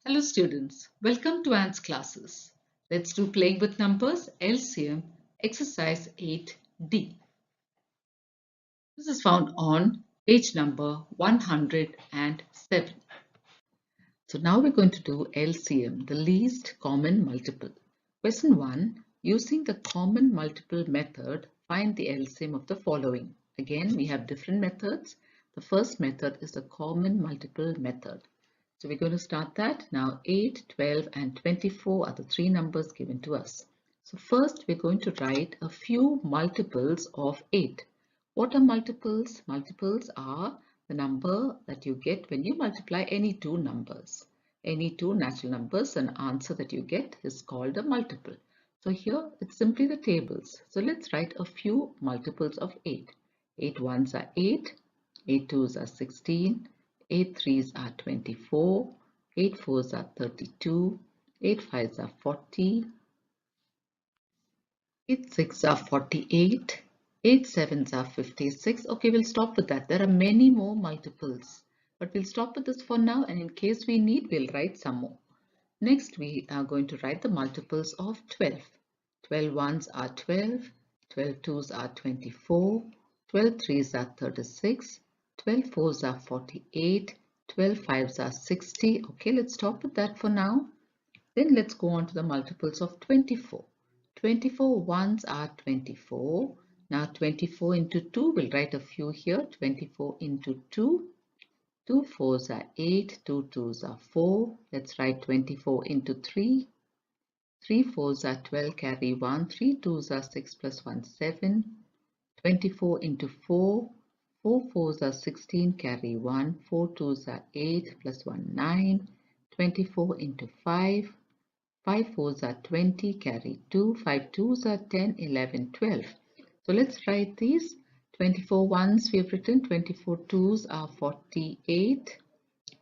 Hello students, welcome to Ant's classes. Let's do playing with numbers LCM exercise 8D. This is found on page number 107. So now we're going to do LCM, the least common multiple. Question 1, using the common multiple method, find the LCM of the following. Again, we have different methods. The first method is the common multiple method. So we're going to start that. Now 8, 12 and 24 are the three numbers given to us. So first we're going to write a few multiples of 8. What are multiples? Multiples are the number that you get when you multiply any two numbers. Any two natural numbers, an answer that you get is called a multiple. So here it's simply the tables. So let's write a few multiples of 8. 8 ones are 8, 8 twos are 16, 8 threes are 24, 8 fours are 32, 8 fives are 40, 8 six are 48, 8 sevens are 56. Okay, we'll stop with that. There are many more multiples, but we'll stop with this for now, and in case we need, we'll write some more. Next, we are going to write the multiples of 12. 12 ones are 12, 12 twos are 24, 12 threes are 36, 12 fours are 48, 12 fives are 60. Okay, let's stop with that for now. Then let's go on to the multiples of 24. 24 ones are 24. Now 24 into 2, we'll write a few here. 24 into 2. 2 fours are 8, 2 twos are 4. Let's write 24 into 3. 3 fours are 12, carry 1. 3 twos are 6 plus 1, 7. 24 into 4. 4 fours are 16, carry 1. 4 twos are 8 plus 1, 9. 24 into 5. 5 fours are 20, carry 2. 5 twos are 10, 11, 12. So let's write these. 24 ones we have written, 24 twos are 48,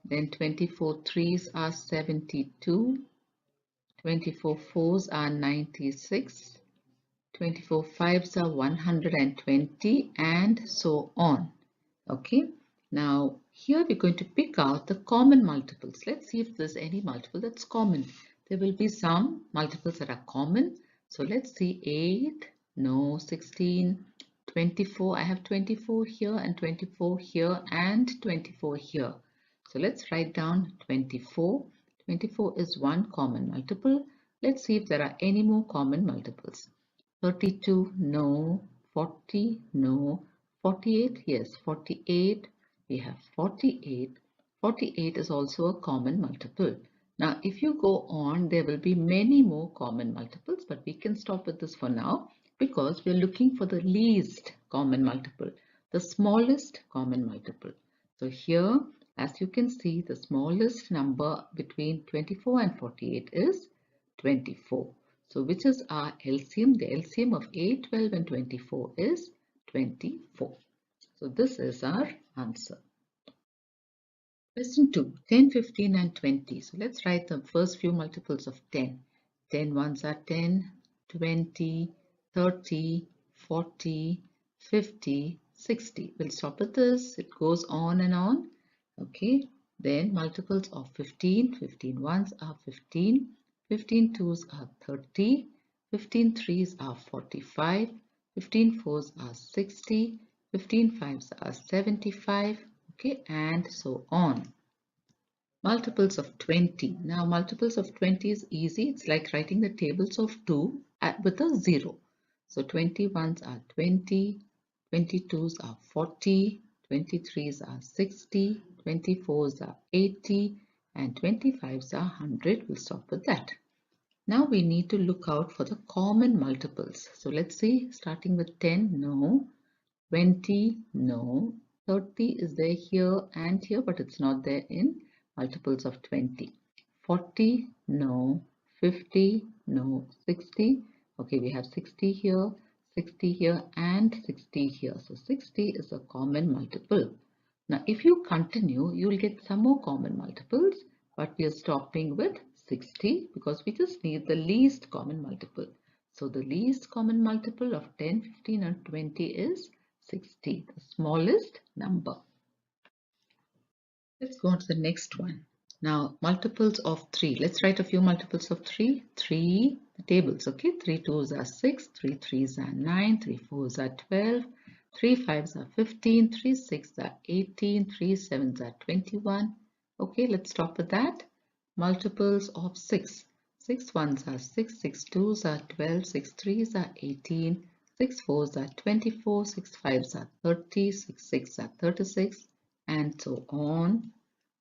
then 24 threes are 72, 24 fours are 96, 24 fives are 120, and so on. Okay, now here we're going to pick out the common multiples. Let's see if there's any multiple that's common. There will be some multiples that are common. So let's see 8, no, 16, 24. I have 24 here and 24 here and 24 here. So let's write down 24. 24 is one common multiple. Let's see if there are any more common multiples. 32, no. 40, no. 48, yes, 48. We have 48. 48 is also a common multiple. Now, if you go on, there will be many more common multiples, but we can stop with this for now because we're looking for the least common multiple, the smallest common multiple. So here, as you can see, the smallest number between 24 and 48 is 24. So which is our LCM? The LCM of 8, 12 and 24 is 24. So this is our answer. Question 2, 10, 15 and 20. So let's write the first few multiples of 10. 10 ones are 10, 20, 30, 40, 50, 60. We'll stop at this. It goes on and on. Okay. Then multiples of 15. 15 ones are 15. 15 twos are 30. 15 threes are 45. 15 fours are 60. 15 fives are 75. Okay, and so on. Multiples of 20. Now multiples of 20 is easy. It's like writing the tables of 2 with a 0. So 21s are 20, 22s are 40, 23s are 60, 24s are 80, and 25s are 100. We'll stop with that. Now we need to look out for the common multiples. So let's see, starting with 10, no. 20, no. 30 is there here and here, but it's not there in multiples of 20. 40, no. 50, no. 60, okay, we have 60 here, 60 here, and 60 here. So 60 is a common multiple. Now, if you continue, you will get some more common multiples, but we are stopping with 60 because we just need the least common multiple. So the least common multiple of 10, 15, and 20 is 60, the smallest number. Let's go on to the next one. Now, multiples of 3. Let's write a few multiples of 3. 3 tables, okay? 3 2s are 6, 3 3s are 9, 3 4s are 12, 3 5s are 15, 3 6s are 18, 3 7s are 21. Okay, let's stop with that. Multiples of 6. 6 1s are 6, 6 2s are 12, 6 3s are 18, 6 4s are 24, 6 5s are 30, 6 6s are 36, and so on.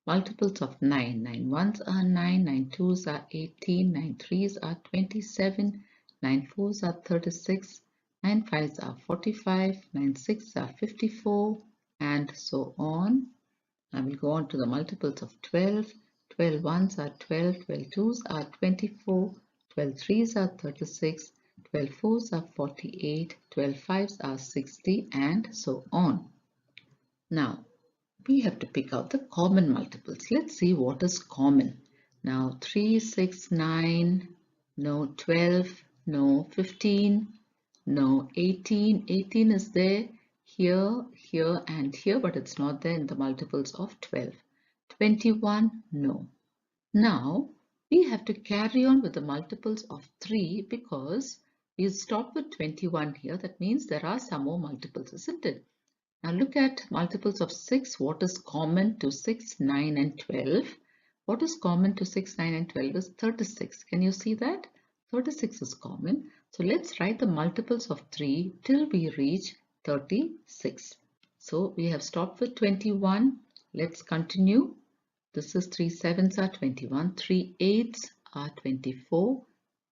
Multiples of 9. 9 ones are 9, 9 twos are 18, 9 threes are 27, 9 fours are 36, 9 fives are 45, 9 sixes are 54, and so on. I will go on to the multiples of 12. 12 ones are 12, 12 twos are 24, 12 threes are 36, 12 fours are 48, 12 fives are 60, and so on. Now, we have to pick out the common multiples. Let's see what is common. Now 3, 6, 9, no 12, no 15, no 18. 18 is there here, here and here, but it's not there in the multiples of 12. 21, no. Now we have to carry on with the multiples of 3 because we stop with 21 here. That means there are some more multiples, isn't it? Now look at multiples of 6. What is common to 6, 9 and 12? What is common to 6, 9 and 12 is 36. Can you see that? 36 is common. So let's write the multiples of 3 till we reach 36. So we have stopped with 21. Let's continue. This is 3 sevens are 21, 3 eights are 24,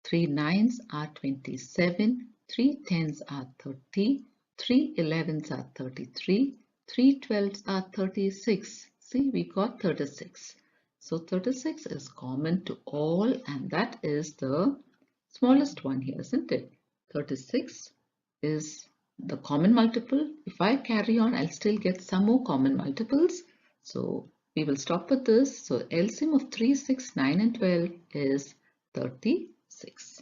3 nines are 27, 3 tens are 30, 3 11s are 33, 3 12s are 36. See, we got 36. So 36 is common to all, and that is the smallest one here, isn't it? 36 is the common multiple. If I carry on, I'll still get some more common multiples. So we will stop with this. So LCM of 3, 6, 9 and 12 is 36.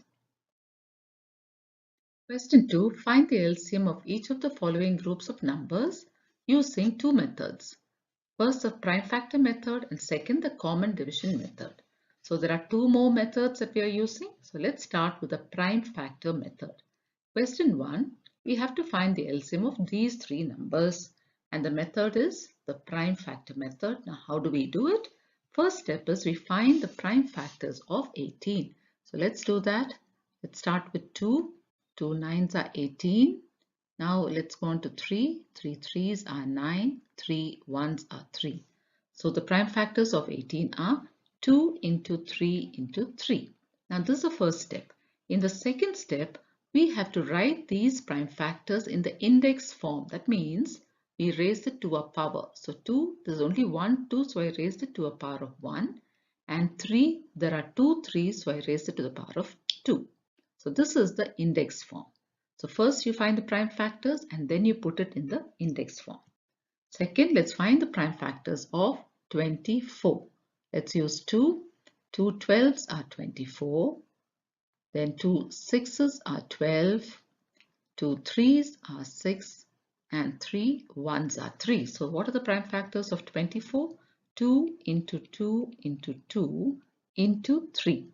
Question 2. Find the LCM of each of the following groups of numbers using two methods. First, the prime factor method, and second, the common division method. So there are two more methods that we are using. So let's start with the prime factor method. Question 1. We have to find the LCM of these three numbers, and the method is the prime factor method. Now how do we do it? First step is we find the prime factors of 18. So let's do that. Let's start with 2. 2 nines are 18. Now let's go on to 3. 3 threes are 9. 3 ones are 3. So the prime factors of 18 are 2 into 3 into 3. Now this is the first step. In the second step, we have to write these prime factors in the index form. That means we raise it to a power. So 2, there's only one 2, so I raised it to a power of 1. And 3, there are two 3s, so I raised it to the power of 2. So this is the index form. So first you find the prime factors and then you put it in the index form. Second, let's find the prime factors of 24. Let's use 2. 2 12s are 24. Then 2 6s are 12. 2 3s are 6. And 3 1s are 3. So what are the prime factors of 24? 2 into 2 into 2 into 3.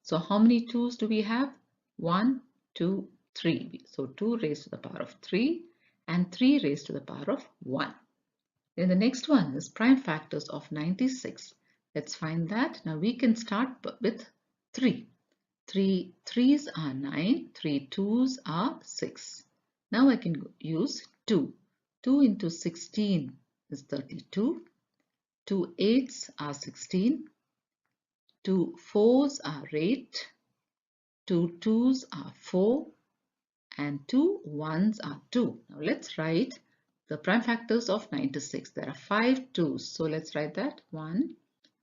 So how many 2's do we have? 1, 2, 3. So 2 raised to the power of 3 and 3 raised to the power of 1. Then the next one is prime factors of 96. Let's find that. Now we can start with 3. 3 3's are 9, 3 2's are 6. Now I can use 2. 2 into 16 is 32. 2 8's are 16. 2 4's are 8. 2 2's are 4. And 2 1's are 2. Now let's write the prime factors of 96. There are 5 2's. So let's write that 1,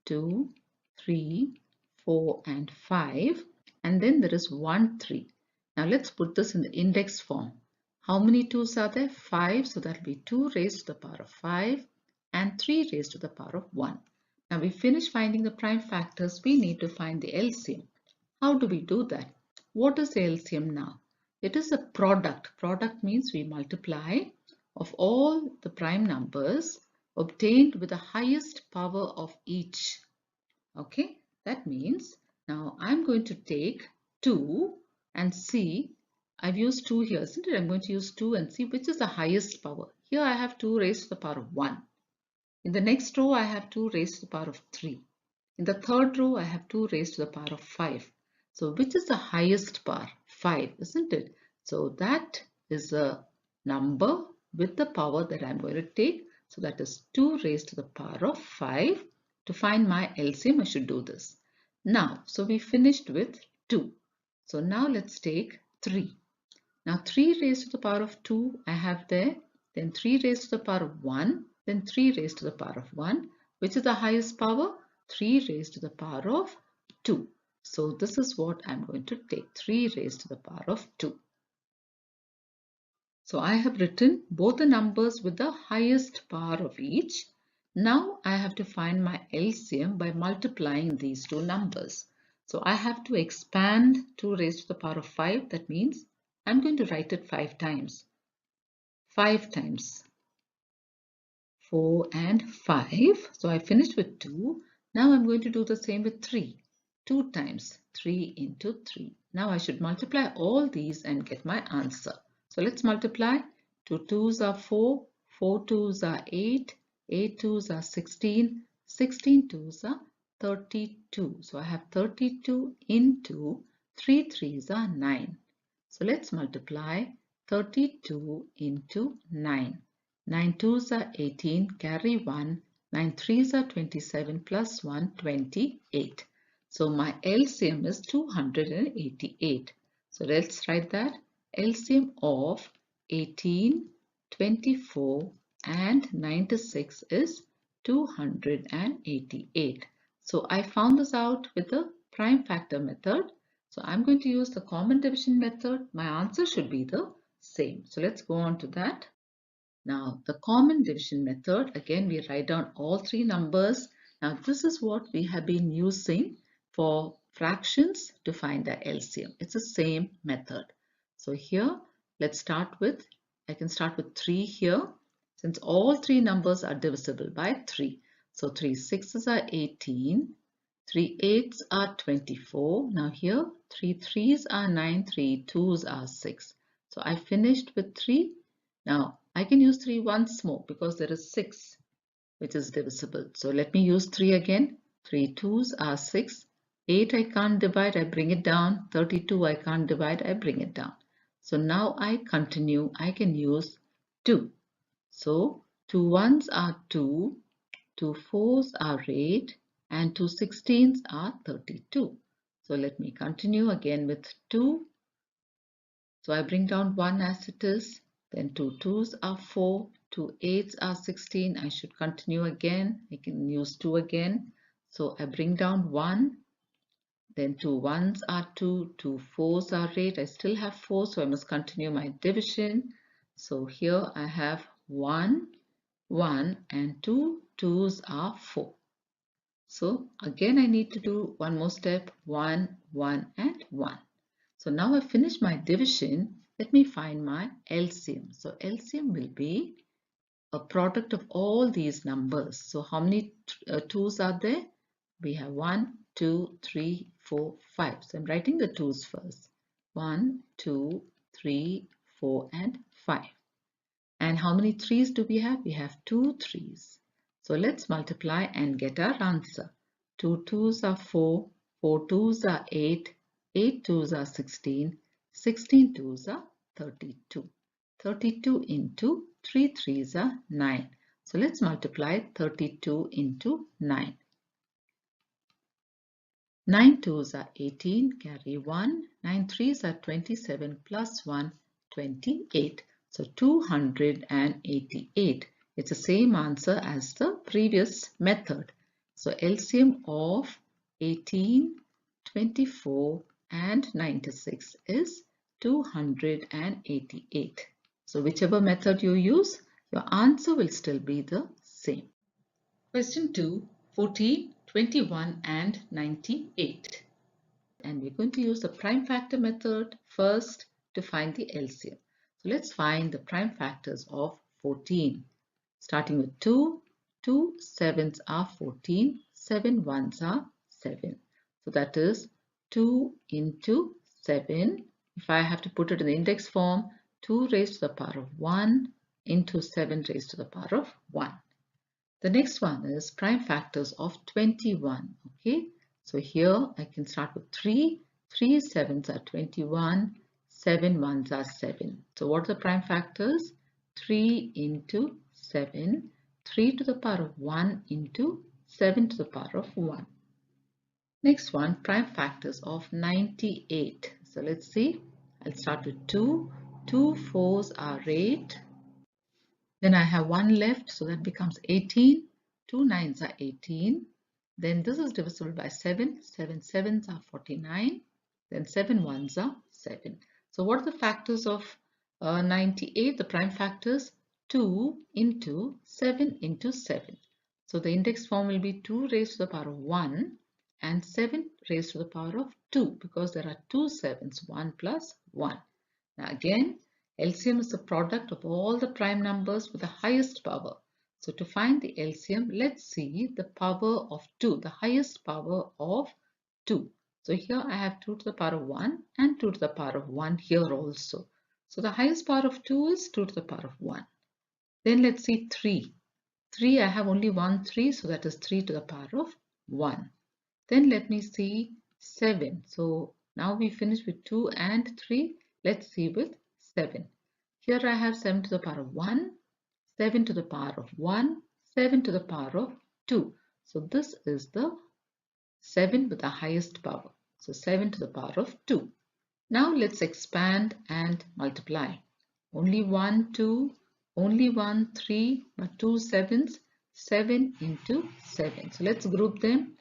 2, 3, 4 and 5. And then there is 1 3. Now let's put this in the index form. How many 2's are there? 5. So that will be 2 raised to the power of 5 and 3 raised to the power of 1. Now we finish finding the prime factors. We need to find the LCM. How do we do that? What is the LCM now? It is a product. Product means we multiply of all the prime numbers obtained with the highest power of each. Okay, that means now I'm going to take 2 and see. I've used 2 here, isn't it? I'm going to use 2 and see which is the highest power. Here I have 2 raised to the power of 1. In the next row, I have 2 raised to the power of 3. In the third row, I have 2 raised to the power of 5. So which is the highest power? 5, isn't it? So that is a number with the power that I'm going to take. So that is 2 raised to the power of 5. To find my LCM, I should do this. Now, so we finished with 2. So now let's take 3. Now 3 raised to the power of 2 I have there, then 3 raised to the power of 1, then 3 raised to the power of 1. Which is the highest power? 3 raised to the power of 2. So this is what I'm going to take, 3 raised to the power of 2. So I have written both the numbers with the highest power of each. Now I have to find my LCM by multiplying these two numbers. So I have to expand 2 raised to the power of 5. That means I'm going to write it 5 times. 5 times 4 and 5. So I finished with 2. Now I'm going to do the same with 3. 2 times 3 into 3. Now I should multiply all these and get my answer. So let's multiply. 2 2s are 4, 4 2s are 8, 8 2s are 16, 16 2s are 32. So I have 32 into 3 3s are 9. So let's multiply 32 into 9. 9 2s are 18, carry 1. 9 3s are 27 plus 1, 28. So my LCM is 288. So let's write that. LCM of 18, 24 and 96 is 288. So I found this out with the prime factor method. So I'm going to use the common division method. My answer should be the same. So let's go on to that. Now the common division method, again we write down all three numbers. Now this is what we have been using for fractions to find the LCM. It's the same method. So here let's start with, I can start with 3 here since all three numbers are divisible by 3. So 3 6s are 18, 3 8s are 24. Now here 3 3s are 9, 3 2s are 6. So I finished with 3. Now I can use 3 once more because there is 6 which is divisible. So let me use 3 again. 3 2s are 6. 8 I can't divide, I bring it down. 32 I can't divide, I bring it down. So now I continue, I can use 2. So 2 1s are 2, 2 4s are 8 and 2 16s are 32. So let me continue again with 2. So I bring down 1 as it is, then 2 2s are 4, 2 8s are 16. I should continue again. I can use 2 again. So I bring down 1, then 2 1s are 2, 2 4s are 8. I still have 4, so I must continue my division. So here I have 1, 1 and 2 2s are 4. So again I need to do one more step, 1, 1 and 1. So now I finished my division. Let me find my LCM. So LCM will be a product of all these numbers. So how many 2's are there? We have 1, 2, 3, 4, 5. So I'm writing the 2's first. 1, 2, 3, 4 and 5. And how many 3's do we have? We have 2 3's. So let's multiply and get our answer. 2 2's are 4, 4 2's are 8, 8 2's are 16, 16 2's are 32. 32 into 3 3's are 9. So let's multiply 32 into 9. 9 2's are 18, carry 1. 9 3's are 27 plus 1, 28. So 288. It's the same answer as the previous method. So LCM of 18, 24 and 96 is 288. So whichever method you use, your answer will still be the same. Question 2, 14, 21 and 98. And we're going to use the prime factor method first to find the LCM. So let's find the prime factors of 14. Starting with 2, 2 7s are 14, 7 1s are 7. So that is 2 into 7. If I have to put it in the index form, 2 raised to the power of 1 into 7 raised to the power of 1. The next one is prime factors of 21. Okay, so here I can start with 3. 3 sevens are 21, 7 ones are 7. So what are the prime factors? 3 into 7, 3 to the power of 1 into 7 to the power of 1. Next one, prime factors of 98. So let's see. I'll start with 2. 2 fours are 8. Then I have 1 left, so that becomes 18. 2 nines are 18. Then this is divisible by 7. 7 sevens are 49. Then 7 ones are 7. So what are the factors of 98? The prime factors 2 into 7 into 7. So the index form will be 2 raised to the power of 1 and 7 raised to the power of 2 because there are 2 sevens, 1 plus 1. Now again, LCM is the product of all the prime numbers with the highest power. So to find the LCM, let's see the power of 2, the highest power of 2. So here I have 2 to the power of 1 and 2 to the power of 1 here also. So the highest power of 2 is 2 to the power of 1. Then let's see 3. 3, I have only one 3, so that is 3 to the power of 1. Then let me see 7. So now we finish with 2 and 3. Let's see with 7. Here I have 7 to the power of 1, 7 to the power of 1, 7 to the power of 2. So this is the 7 with the highest power. So 7 to the power of 2. Now let's expand and multiply. Only 1, 2, only 1, 3, but 2 sevens, 7 into 7. So let's group them.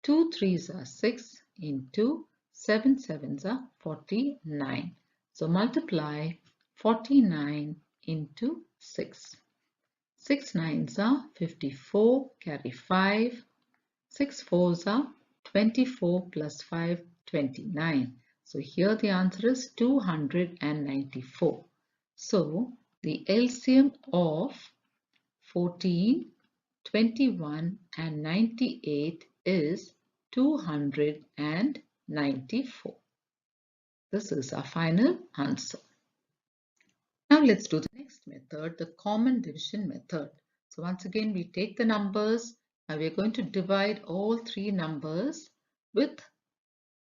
2 threes are 6 into 7 sevens are 49. So multiply 49 into 6. 6 nines are 54, carry 5. 6 fours are 24 plus 5, 29. So here the answer is 294. So the LCM of 14, 21 and 98 is 294. This is our final answer. Now let's do the next method, the common division method. So once again we take the numbers. Now we are going to divide all three numbers with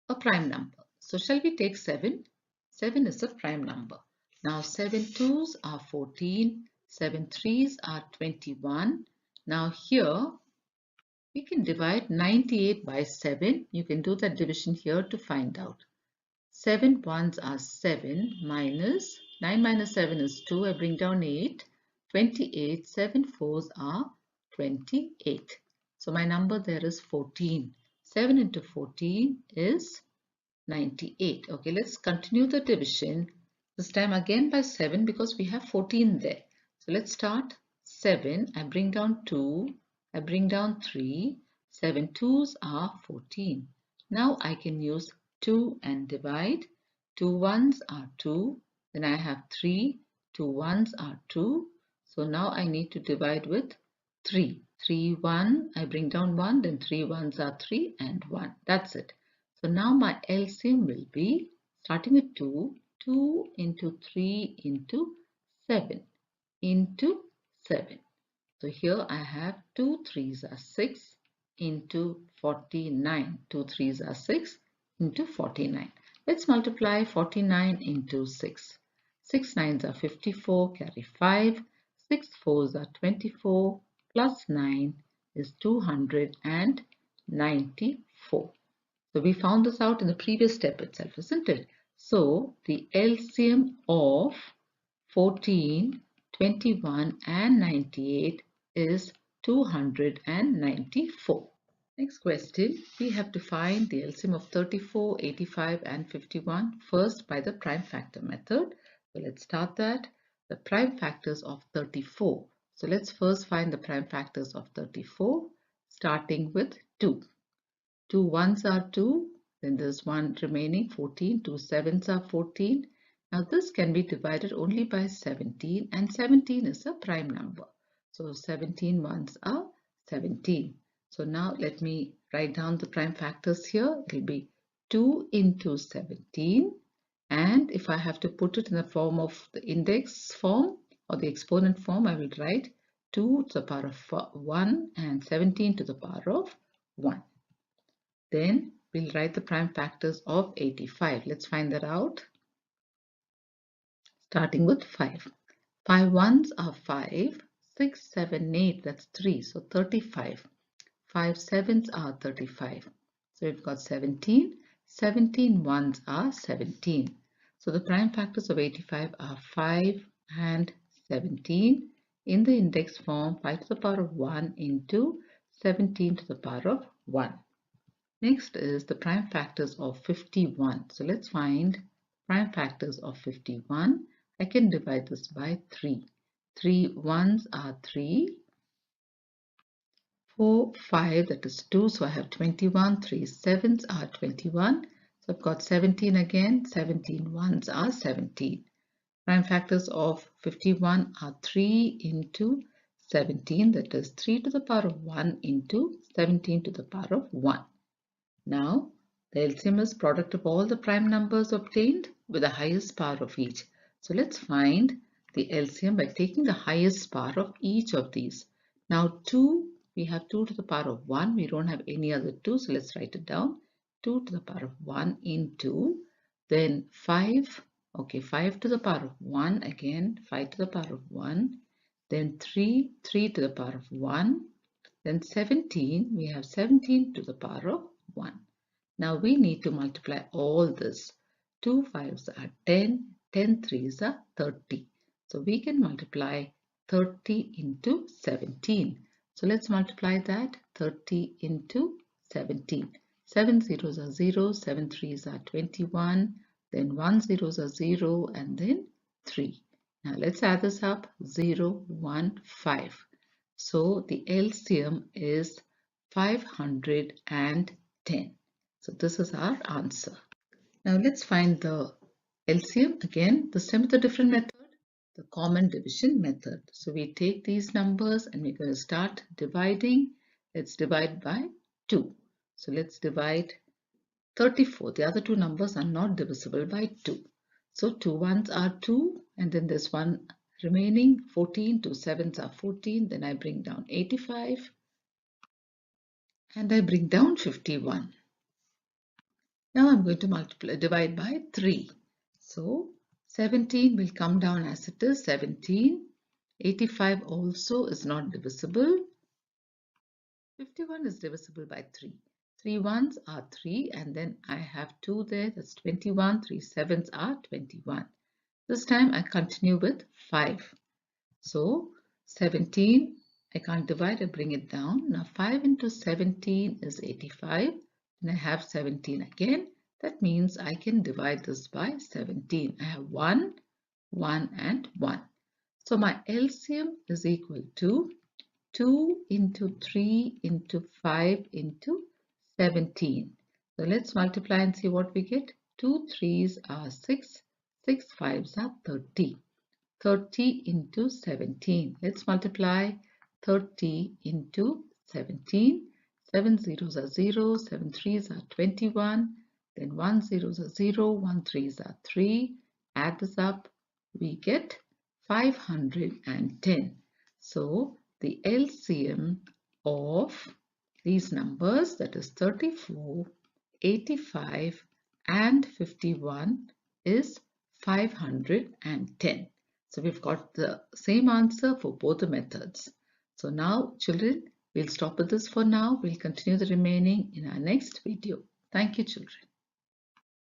a prime number. So shall we take 7? 7 is a prime number. Now 7 twos are 14, 7 threes are 21. Now here we can divide 98 by 7. You can do that division here to find out. 7 ones are 7 minus 9 minus 7 is 2. I bring down 8. 28. 7 fours are 28. So my number there is 14. 7 into 14 is 98. Okay, let's continue the division. This time again by 7 because we have 14 there. So let's start 7. I bring down 2. I bring down 3. 7 twos are 14. Now I can use 2 and divide. 2 ones are 2. Then I have 3. 2 ones are 2. So now I need to divide with 3. 3, 1. I bring down 1. Then 3 ones are 3 and 1. That's it. So now my LCM will be starting with 2. 2 into 3 into 7 into 7. So here I have 2 threes are 6 into 49. 2 threes are 6 into 49. Let's multiply 49 into 6. 6 nines are 54, carry 5. 6 fours are 24, plus 9 is 294. So we found this out in the previous step itself, isn't it? So the LCM of 14, 21 and 98 is 294. Next question, we have to find the LCM of 34, 85 and 51 first by the prime factor method. So let's start that. The prime factors of 34. So let's first find the prime factors of 34 starting with 2. 2 ones are 2, then there's 1 remaining, 14. 2 sevens are 14. Now this can be divided only by 17 and 17 is a prime number. So 17 ones are 17. So now let me write down the prime factors here. It will be 2 into 17. And if I have to put it in the form of the index form or the exponent form, I will write 2 to the power of 1 and 17 to the power of 1. Then we'll write the prime factors of 85. Let's find that out. Starting with 5. 5 ones are 5. 6, 7, 8, that's 3, so 35. 5 sevens are 35. So we've got 17. 17 ones are 17. So the prime factors of 85 are 5 and 17. In the index form, 5 to the power of 1 into 17 to the power of 1. Next is the prime factors of 51. So let's find prime factors of 51. I can divide this by 3. 3 ones are 3. 4, 5, that is 2, so I have 21. 3 sevens are 21. So I've got 17 again. 17 ones are 17. Prime factors of 51 are 3 into 17, that is 3 to the power of 1 into 17 to the power of 1. Now, the LCM is product of all the prime numbers obtained with the highest power of each. So let's find the LCM by taking the highest power of each of these. Now 2, we have 2 to the power of 1. We don't have any other 2, so let's write it down. 2 to the power of 1 into, then 5, okay, 5 to the power of 1 again, 5 to the power of 1, then 3, 3 to the power of 1, then 17, we have 17 to the power of 1. Now we need to multiply all this. 2 5s are 10, 10 3s are 30. So we can multiply 30 into 17. So let's multiply that. 30 into 17. 7 zeros are 0, 7 3s are 21, then 1 zeros are 0, and then 3. Now let's add this up. 0, 1, 5. So the LCM is 510. So this is our answer. Now let's find the LCM again, this time with a different method, the common division method. So we take these numbers and we're going to start dividing. Let's divide by 2. So let's divide 34. The other two numbers are not divisible by 2. So 2 ones are 2 and then there's one remaining. 14, 2 sevens are 14. Then I bring down 85 and I bring down 51. Now I'm going to divide by 3. So 17 will come down as it is, 17. 85 also is not divisible. 51 is divisible by 3. 3 ones are 3 and then I have 2 there, that's 21. 3 sevens are 21. This time I continue with 5. So 17, I can't divide, I bring it down. Now 5 into 17 is 85. And I have 17 again. That means I can divide this by 17. I have 1, 1 and 1. So my LCM is equal to 2 into 3 into 5 into 17. So let's multiply and see what we get. 2 3s are 6, 6 5s are 30. 30 into 17. Let's multiply 30 into 17. 7 zeros are 0, 7 3s are 21, then 1 zeros are 0, 1 3s are 3. Add this up, we get 510. So the LCM of these numbers, that is 34, 85 and 51, is 510. So we've got the same answer for both the methods. So now children, we'll stop with this for now. We'll continue the remaining in our next video. Thank you children.